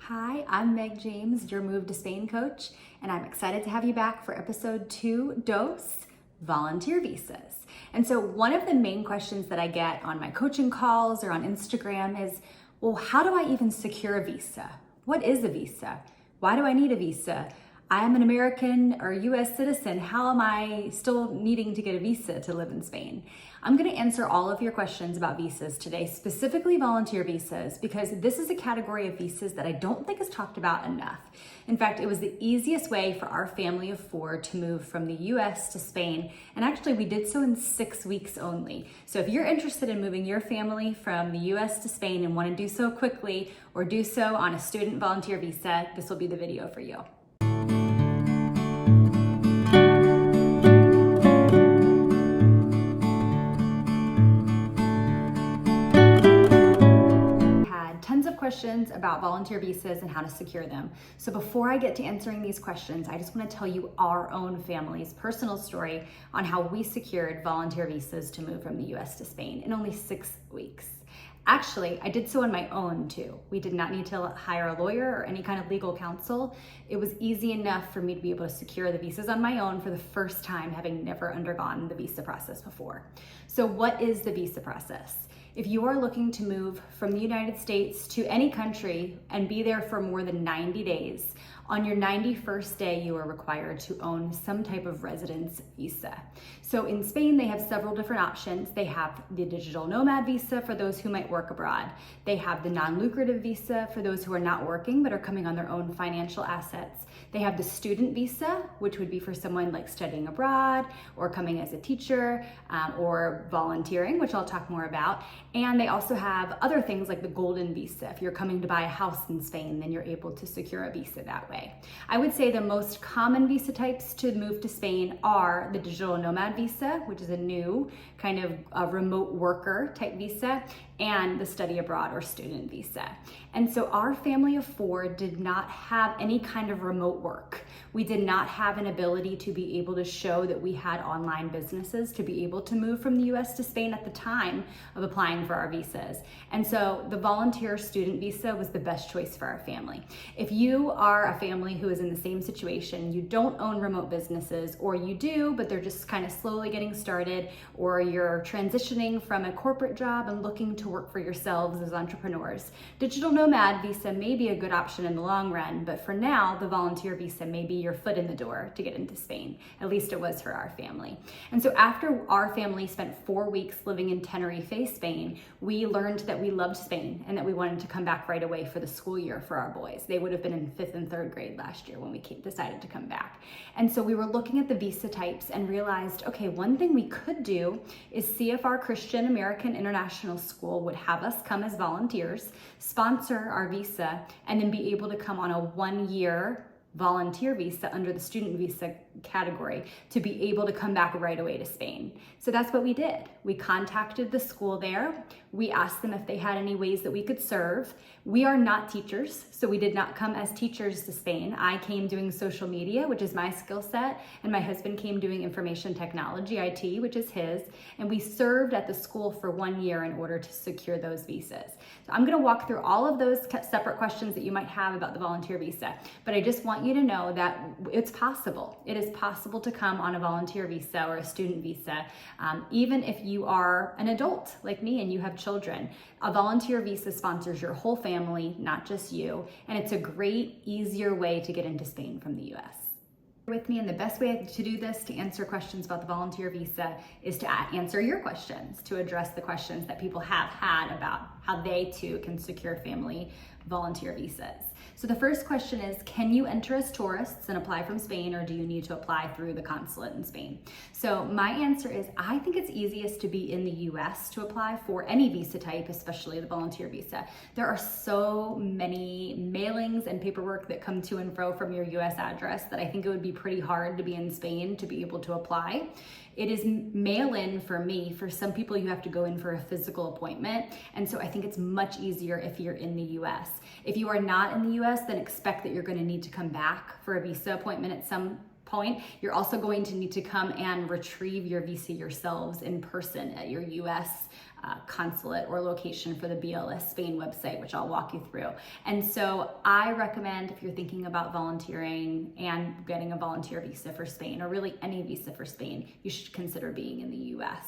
Hi, I'm Meg James, your Move to Spain coach, and I'm excited to have you back for episode 2, volunteer visas. And so one of the main questions that I get on my coaching calls or on Instagram is, well, how do I even secure a visa? What is a visa? Why do I need a visa? I am an American or US citizen. How am I still needing to get a visa to live in Spain? I'm going to answer all of your questions about visas today, specifically volunteer visas, because this is a category of visas that I don't think is talked about enough. In fact, it was the easiest way for our family of 4 to move from the US to Spain, and actually we did so in 6 weeks only. So if you're interested in moving your family from the US to Spain and want to do so quickly or do so on a student volunteer visa, this will be the video for you. Tons of questions about volunteer visas and how to secure them. So before I get to answering these questions, I just want to tell you our own family's personal story on how we secured volunteer visas to move from the US to Spain in only 6 weeks. Actually, I did so on my own too. We did not need to hire a lawyer or any kind of legal counsel. It was easy enough for me to be able to secure the visas on my own for the first time, having never undergone the visa process before. So what is the visa process? If you are looking to move from the United States to any country and be there for more than 90 days, on your 91st day, you are required to own some type of residence visa. So in Spain, they have several different options. They have the digital nomad visa for those who might work abroad. They have the non-lucrative visa for those who are not working but are coming on their own financial assets. They have the student visa, which would be for someone like studying abroad or coming as a teacher or volunteering, which I'll talk more about. And they also have other things like the golden visa. If you're coming to buy a house in Spain, then you're able to secure a visa that way. I would say the most common visa types to move to Spain are the digital nomad visa, which is a new kind of a remote worker type visa, and the study abroad or student visa. And so our family of 4 did not have any kind of remote work. We did not have an ability to be able to show that we had online businesses to be able to move from the US to Spain at the time of applying for our visas. And so the volunteer student visa was the best choice for our family. If you are a family who is in the same situation, you don't own remote businesses, or you do, but they're just kind of slowly getting started, or you're transitioning from a corporate job and looking to work for yourselves as entrepreneurs, digital nomad visa may be a good option in the long run, but for now, the volunteer visa may be your foot in the door to get into Spain. At least it was for our family. And so after our family spent 4 weeks living in Tenerife, Spain, we learned that we loved Spain and that we wanted to come back right away for the school year for our boys. They would have been in 5th and 3rd grade last year when we decided to come back. And so we were looking at the visa types and realized, okay, one thing we could do is see if our Christian American International School would have us come as volunteers, sponsor our visa, and then be able to come on a 1-year volunteer visa under the student visa category to be able to come back right away to Spain. So that's what we did. We contacted the school there. We asked them if they had any ways that we could serve. We are not teachers, so we did not come as teachers to Spain. I came doing social media, which is my skill set, and my husband came doing information technology, IT, which is his, and we served at the school for 1 year in order to secure those visas. So I'm gonna walk through all of those separate questions that you might have about the volunteer visa, but I just want you to know that it's possible. It is possible to come on a volunteer visa or a student visa, even if you are an adult like me and you have children. A volunteer visa sponsors your whole family, not just you, and it's a great, easier way to get into Spain from the US. With me, and the best way to do this, to answer questions about the volunteer visa, is to answer your questions, to address the questions that people have had about how they too can secure family volunteer visas. So the first question is, can you enter as tourists and apply from Spain, or do you need to apply through the consulate in Spain? So my answer is, I think it's easiest to be in the US to apply for any visa type, especially the volunteer visa. There are so many mailings and paperwork that come to and fro from your US address that I think it would be pretty hard to be in Spain to be able to apply. It is mail-in for me. For some people, you have to go in for a physical appointment. And so I think it's much easier if you're in the US. If you are not in the US, then expect that you're going to need to come back for a visa appointment at some point. You're also going to need to come and retrieve your visa yourselves in person at your US consulate or location for the BLS Spain website, which I'll walk you through. And so I recommend, if you're thinking about volunteering and getting a volunteer visa for Spain, or really any visa for Spain, you should consider being in the US.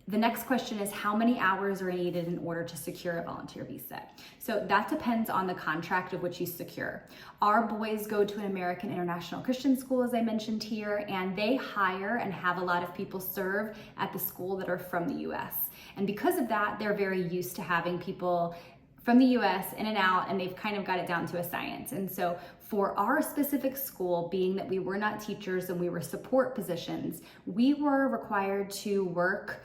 The next question is, how many hours are needed in order to secure a volunteer visa? So that depends on the contract of which you secure. Our boys go to an American International Christian School, as I mentioned here, and they hire and have a lot of people serve at the school that are from the US. And because of that, they're very used to having people from the US in and out, and they've kind of got it down to a science. And so for our specific school, being that we were not teachers and we were support positions, we were required to work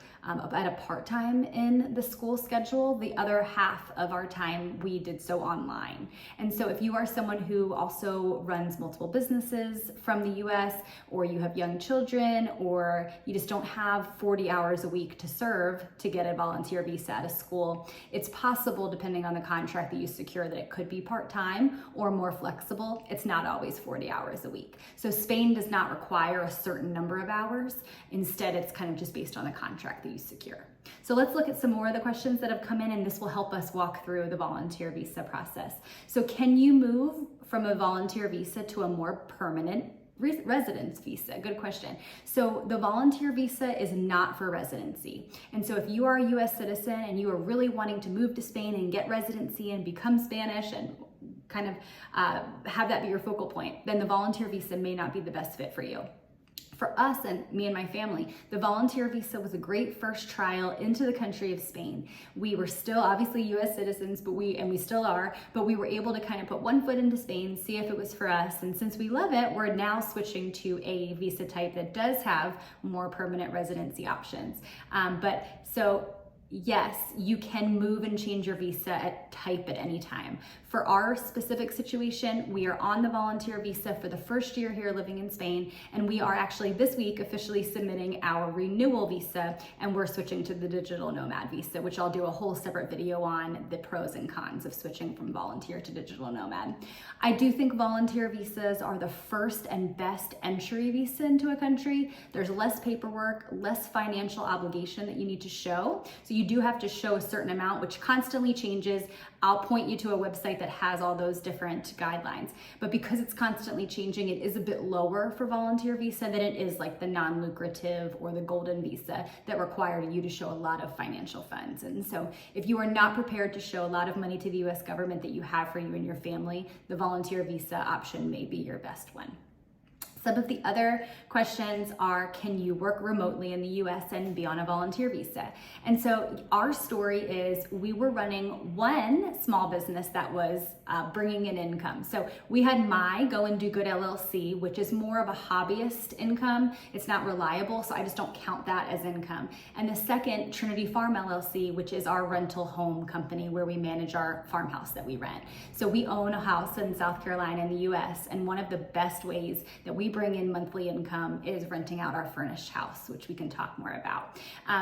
at a part-time in the school schedule. The other half of our time we did so online. And so if you are someone who also runs multiple businesses from the US, or you have young children, or you just don't have 40 hours a week to serve to get a volunteer visa at a school, it's possible, depending on the contract that you secure, that it could be part-time or more flexible. It's not always 40 hours a week. So Spain does not require a certain number of hours. Instead, it's kind of just based on the contract that you secure. So let's look at some more of the questions that have come in, and this will help us walk through the volunteer visa process. So can you move from a volunteer visa to a more permanent residence visa? Good question. So the volunteer visa is not for residency. And so if you are a US citizen and you are really wanting to move to Spain and get residency and become Spanish and kind of have that be your focal point, then the volunteer visa may not be the best fit for you. For us and me and my family, the volunteer visa was a great first trial into the country of Spain. We were still obviously US citizens, but we still are, but we were able to kind of put one foot into Spain, see if it was for us. And since we love it, we're now switching to a visa type that does have more permanent residency options. Yes, you can move and change your visa type at any time. For our specific situation, we are on the volunteer visa for the first year here living in Spain, and we are actually this week officially submitting our renewal visa, and we're switching to the digital nomad visa, which I'll do a whole separate video on the pros and cons of switching from volunteer to digital nomad. I do think volunteer visas are the first and best entry visa into a country. There's less paperwork, less financial obligation that you need to show. So you do have to show a certain amount, which constantly changes. I'll point you to a website that has all those different guidelines. But because it's constantly changing, it is a bit lower for volunteer visa than it is like the non-lucrative or the golden visa that require you to show a lot of financial funds. And so if you are not prepared to show a lot of money to the US government that you have for you and your family, the volunteer visa option may be your best one. Some of the other questions are, can you work remotely in the US and be on a volunteer visa? And so our story is, we were running one small business that was bringing in income. So we had My Go and Do Good LLC, which is more of a hobbyist income. It's not reliable, so I just don't count that as income. And the second, Trinity Farm LLC, which is our rental home company where we manage our farmhouse that we rent. So we own a house in South Carolina in the US, and one of the best ways that we bring in monthly income is renting out our furnished house, which we can talk more about.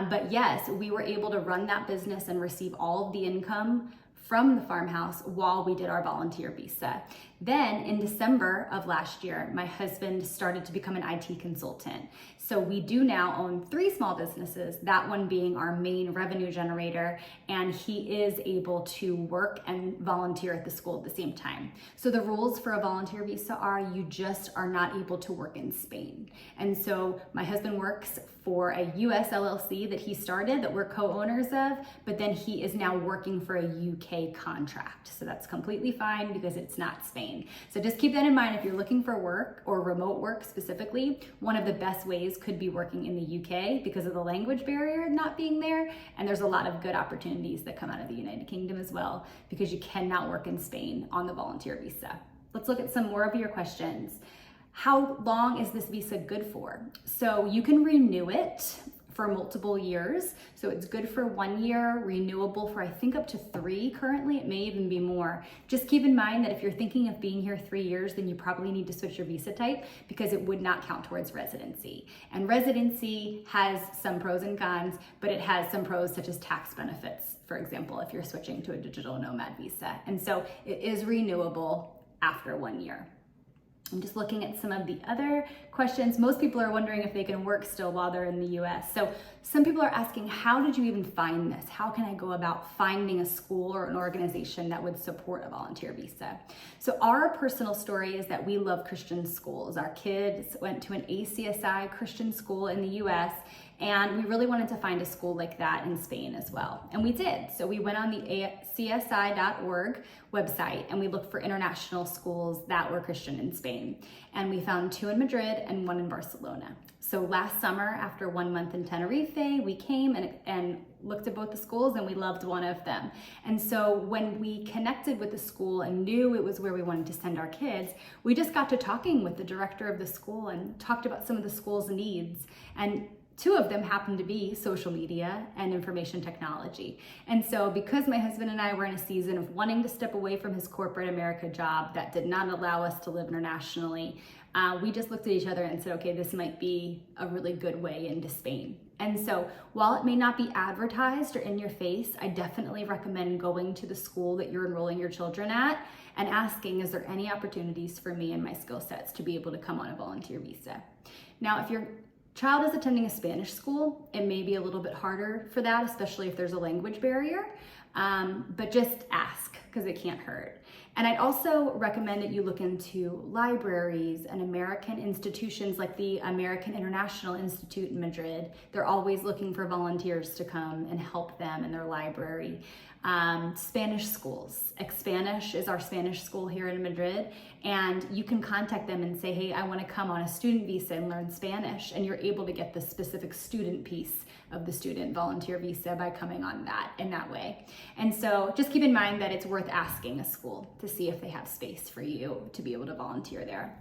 But yes, we were able to run that business and receive all of the income from the farmhouse while we did our volunteer visa. Then in December of last year, my husband started to become an IT consultant. So we do now own 3 small businesses, that one being our main revenue generator, and he is able to work and volunteer at the school at the same time. So the rules for a volunteer visa are, you just are not able to work in Spain. And so my husband works for a US LLC that he started that we're co-owners of, but then he is now working for a UK contract. So that's completely fine because it's not Spain. So just keep that in mind if you're looking for work or remote work specifically. One of the best ways could be working in the UK because of the language barrier not being there. And there's a lot of good opportunities that come out of the United Kingdom as well, because you cannot work in Spain on the volunteer visa. Let's look at some more of your questions. How long is this visa good for? So you can renew it for multiple years. So it's good for 1 year, renewable for I think up to 3 currently. It may even be more. Just keep in mind that if you're thinking of being here 3 years, then you probably need to switch your visa type because it would not count towards residency. And residency has some pros and cons, but it has some pros such as tax benefits, for example, if you're switching to a digital nomad visa. And so it is renewable after 1 year. I'm just looking at some of the other questions. Most people are wondering if they can work still while they're in the US. So some people are asking, how did you even find this? How can I go about finding a school or an organization that would support a volunteer visa? So our personal story is that we love Christian schools. Our kids went to an ACSI Christian school in the US, and we really wanted to find a school like that in Spain as well. And we did. So we went on the csi.org website and we looked for international schools that were Christian in Spain. And we found 2 in Madrid and 1 in Barcelona. So last summer, after 1 month in Tenerife, we came and looked at both the schools, and we loved one of them. And so when we connected with the school and knew it was where we wanted to send our kids, we just got to talking with the director of the school and talked about some of the school's needs. And 2 of them happened to be social media and information technology. And so because my husband and I were in a season of wanting to step away from his corporate America job that did not allow us to live internationally, we just looked at each other and said, okay, this might be a really good way into Spain. And so while it may not be advertised or in your face, I definitely recommend going to the school that you're enrolling your children at and asking, is there any opportunities for me and my skill sets to be able to come on a volunteer visa? Now, if your child is attending a Spanish school, it may be a little bit harder for that, especially if there's a language barrier, but just ask, because it can't hurt. And I'd also recommend that you look into libraries and American institutions like the American International Institute in Madrid. They're always looking for volunteers to come and help them in their library. Spanish schools. Expanish is our Spanish school here in Madrid, and you can contact them and say, hey, I want to come on a student visa and learn Spanish, and you're able to get the specific student piece of the student volunteer visa by coming on that in that way. And so just keep in mind that it's worth asking a school to see if they have space for you to be able to volunteer there.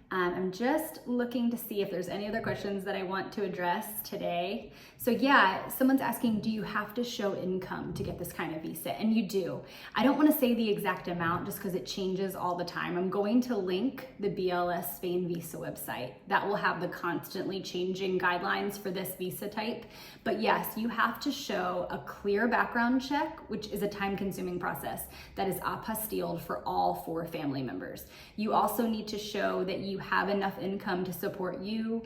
I'm just looking to see if there's any other questions that I want to address today. So yeah, someone's asking, do you have to show income to get this kind of visa? And you do. I don't want to say the exact amount just because it changes all the time. I'm going to link the BLS Spain visa website. That will have the constantly changing guidelines for this visa type. But yes, you have to show a clear background check, which is a time-consuming process that is apostilled for all 4 family members. You also need to show that you have enough income to support you,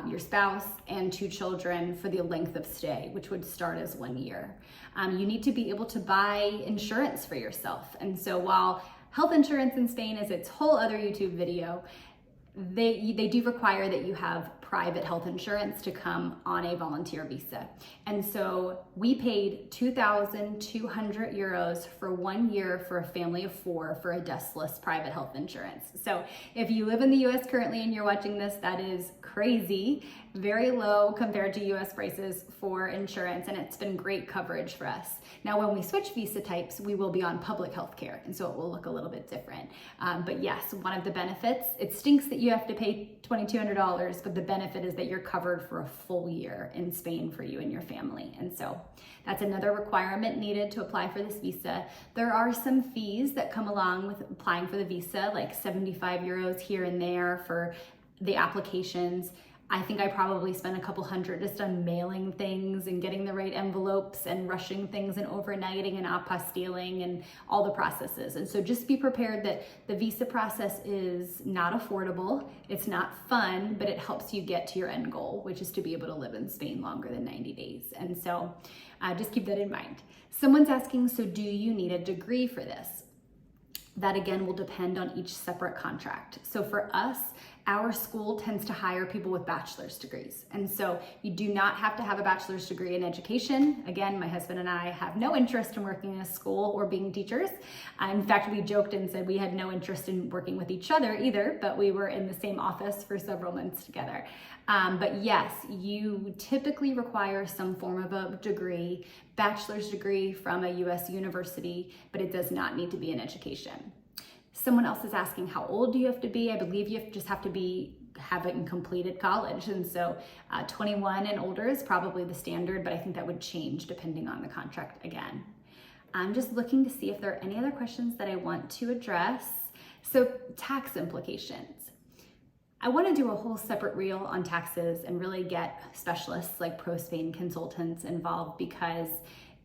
your spouse, and 2 children for the length of stay, which would start as 1 year. You need to be able to buy insurance for yourself. And so while health insurance in Spain is its whole other YouTube video, they do require that you have private health insurance to come on a volunteer visa. And so we paid 2,200 euros for 1 year for a family of 4 for a deskless private health insurance. So if you live in the US currently and you're watching this, that is crazy, very low compared to US prices for insurance, and it's been great coverage for us. Now, when we switch visa types, we will be on public health care, and so it will look a little bit different. But yes, one of the benefits, it stinks that you have to pay $2,200, but the benefit is that you're covered for a full year in Spain for you and your family. And so that's another requirement needed to apply for this visa. There are some fees that come along with applying for the visa, like 75 euros here and there for the applications. I think I probably spent a couple hundred just on mailing things and getting the right envelopes and rushing things and overnighting and apostilling and all the processes. And so just be prepared that the visa process is not affordable, it's not fun, but it helps you get to your end goal, which is to be able to live in Spain longer than 90 days. And so just keep that in mind. Someone's asking, so do you need a degree for this? That again will depend on each separate contract. So for us, our school tends to hire people with bachelor's degrees. And so you do not have to have a bachelor's degree in education. Again, my husband and I have no interest in working in a school or being teachers. In fact, we joked and said we had no interest in working with each other either, but we were in the same office for several months together. But yes, you typically require some form of a degree, bachelor's degree from a US university, but it does not need to be in education. Someone else is asking, how old do you have to be? I believe you just have to be having completed college. And so 21 and older is probably the standard, but I think that would change depending on the contract again. I'm just looking to see if there are any other questions that I want to address. So tax implications. I want to do a whole separate reel on taxes and really get specialists like Pro Spain consultants involved, because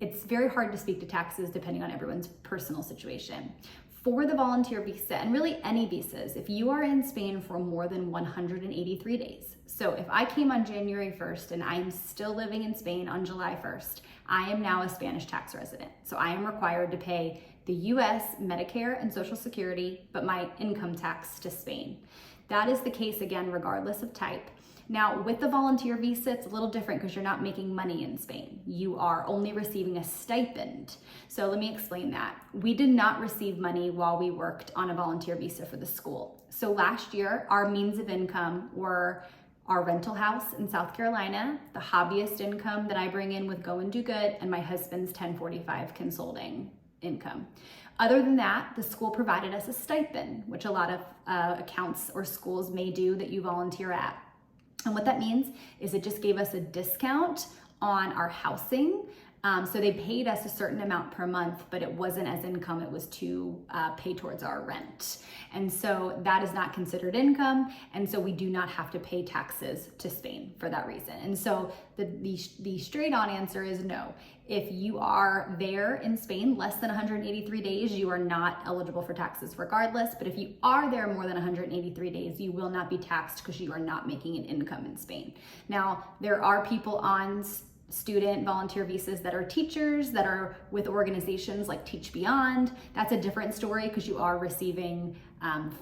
it's very hard to speak to taxes depending on everyone's personal situation. For the volunteer visa, and really any visas, if you are in Spain for more than 183 days, so if I came on January 1st and I'm still living in Spain on July 1st, I am now a Spanish tax resident. So I am required to pay the US Medicare and Social Security, but my income tax to Spain. That is the case again, regardless of type. Now, with the volunteer visa, it's a little different because you're not making money in Spain. You are only receiving a stipend. So let me explain that. We did not receive money while we worked on a volunteer visa for the school. So last year, our means of income were our rental house in South Carolina, the hobbyist income that I bring in with Go and Do Good, and my husband's 1045 consulting income. Other than that, the school provided us a stipend, which a lot of accounts or schools may do that you volunteer at. And what that means is it just gave us a discount on our housing. So they paid us a certain amount per month, but it wasn't as income, it was to pay towards our rent. And so that is not considered income. And so we do not have to pay taxes to Spain for that reason. And so the straight on answer is no. If you are there in Spain less than 183 days, you are not eligible for taxes regardless. But if you are there more than 183 days, you will not be taxed because you are not making an income in Spain. Now, there are people on student volunteer visas that are teachers, that are with organizations like Teach Beyond. That's a different story because you are receiving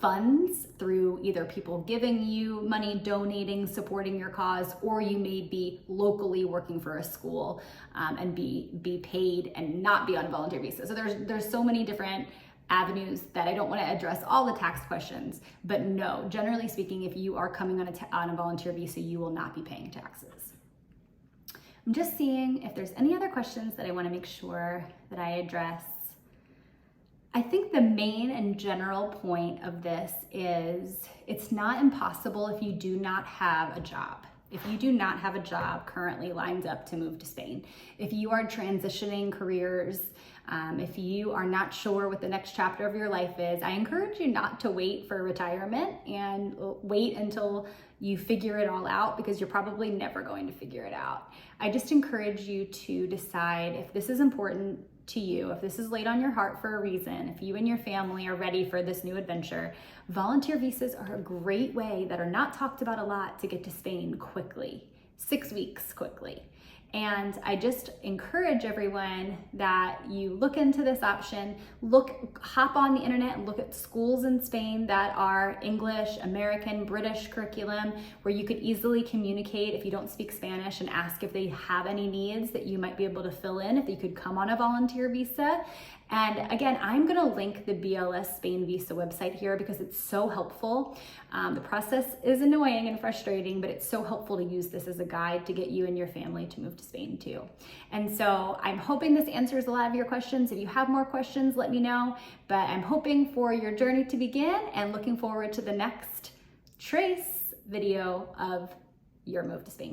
funds through either people giving you money, donating, supporting your cause, or you may be locally working for a school and be paid and not be on a volunteer visa. So there's so many different avenues that I don't want to address all the tax questions, but no, generally speaking, if you are coming on a volunteer visa, you will not be paying taxes. I'm just seeing if there's any other questions that I want to make sure that I address. I think the main and general point of this is it's not impossible if you do not have a job. If you do not have a job currently lined up to move to Spain, if you are transitioning careers, if you are not sure what the next chapter of your life is, I encourage you not to wait for retirement and wait until you figure it all out, because you're probably never going to figure it out. I just encourage you to decide if this is important to you, if this is laid on your heart for a reason, if you and your family are ready for this new adventure. Volunteer visas are a great way that are not talked about a lot to get to Spain quickly, 6 weeks quickly. And I just encourage everyone that you look into this option, hop on the internet and look at schools in Spain that are English, American, British curriculum, where you could easily communicate if you don't speak Spanish and ask if they have any needs that you might be able to fill in, if you could come on a volunteer visa. And again, I'm gonna link the BLS Spain visa website here because it's so helpful. The process is annoying and frustrating, but it's so helpful to use this as a guide to get you and your family to move to Spain too. And so I'm hoping this answers a lot of your questions. If you have more questions, let me know. But I'm hoping for your journey to begin and looking forward to the next trace video of your move to Spain.